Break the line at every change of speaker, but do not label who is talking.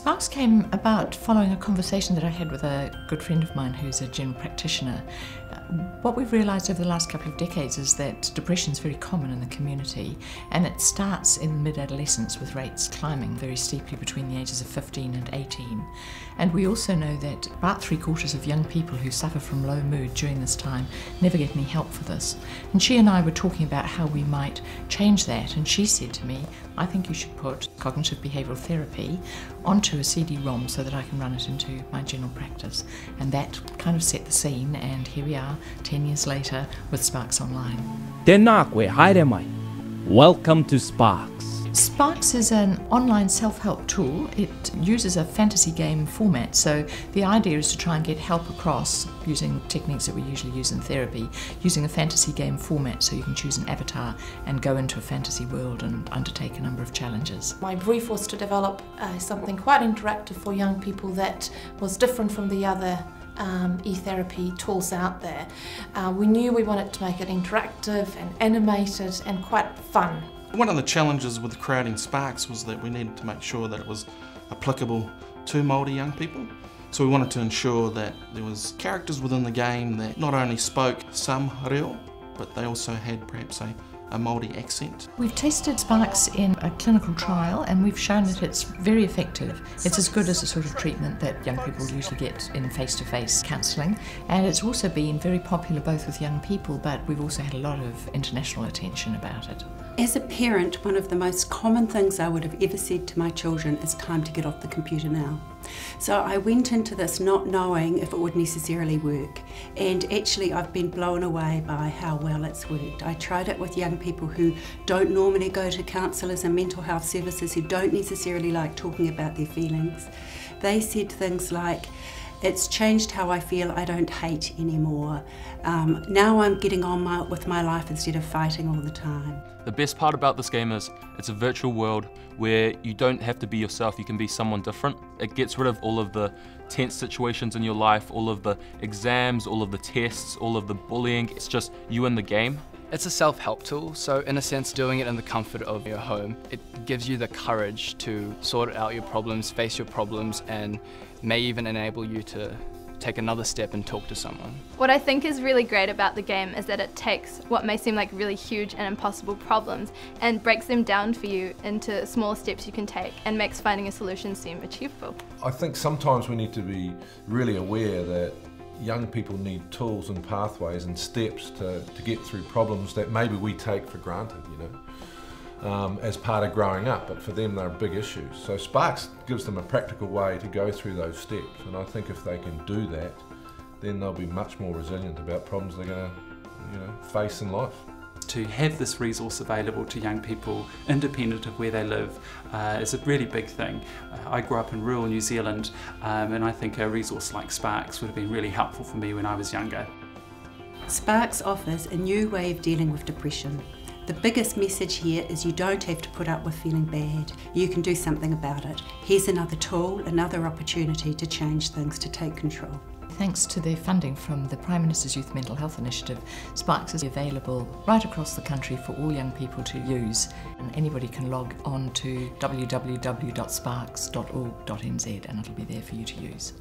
SPARX came about following a conversation that I had with a good friend of mine who's a general practitioner. What we've realised over the last couple of decades is that depression is very common in the community, and it starts in mid-adolescence with rates climbing very steeply between the ages of 15 and 18. And we also know that about 3/4 of young people who suffer from low mood during this time never get any help for this. And she and I were talking about how we might change that, and she said to me, I think you should put cognitive behavioural therapy onto a CD-ROM so that I can run it into my general practice. And that kind of set the scene, and here we are 10 years later with SPARX Online.
Tēnā koe, haere mai. Welcome to SPARX.
SPARX is an online self-help tool. It uses a fantasy game format, so the idea is to try and get help across using techniques that we usually use in therapy, using a fantasy game format so you can choose an avatar and go into a fantasy world and undertake a number of challenges.
My brief was to develop something quite interactive for young people that was different from the other e-therapy tools out there. We knew we wanted to make it interactive and animated and quite fun.
One of the challenges with creating SPARX was that we needed to make sure that it was applicable to Māori young people. So we wanted to ensure that there was characters within the game that not only spoke some reo, but they also had perhaps a Māori accent.
We've tested SPARX in a clinical trial, and we've shown that it's very effective. It's as good as the sort of treatment that young people usually get in face-to-face counselling, and it's also been very popular both with young people, but we've also had a lot of international attention about it.
As a parent, one of the most common things I would have ever said to my children is time to get off the computer now. So I went into this not knowing if it would necessarily work, and actually I've been blown away by how well it's worked. I tried it with young people who don't normally go to counsellors and mental health services, who don't necessarily like talking about their feelings. They said things like, it's changed how I feel, I don't hate anymore. Now I'm getting on with my life instead of fighting all the time.
The best part about this game is it's a virtual world where you don't have to be yourself, you can be someone different. It gets rid of all of the tense situations in your life, all of the exams, all of the tests, all of the bullying. It's just you in the game.
It's a self-help tool, so in a sense doing it in the comfort of your home, it gives you the courage to sort out your problems, face your problems, and may even enable you to take another step and talk to someone.
What I think is really great about the game is that it takes what may seem like really huge and impossible problems and breaks them down for you into smaller steps you can take and makes finding a solution seem achievable.
I think sometimes we need to be really aware that young people need tools and pathways and steps to get through problems that maybe we take for granted, you know, as part of growing up, but for them they're big issues. So SPARX gives them a practical way to go through those steps, and I think if they can do that, then they'll be much more resilient about problems they're going to, face in life.
To have this resource available to young people, independent of where they live, is a really big thing. I grew up in rural New Zealand, and I think a resource like SPARX would have been really helpful for me when I was younger.
SPARX offers a new way of dealing with depression. The biggest message here is you don't have to put up with feeling bad. You can do something about it. Here's another tool, another opportunity to change things, to take control.
Thanks to the funding from the Prime Minister's Youth Mental Health Initiative, SPARX is available right across the country for all young people to use, and anybody can log on to www.sparx.org.nz and it'll be there for you to use.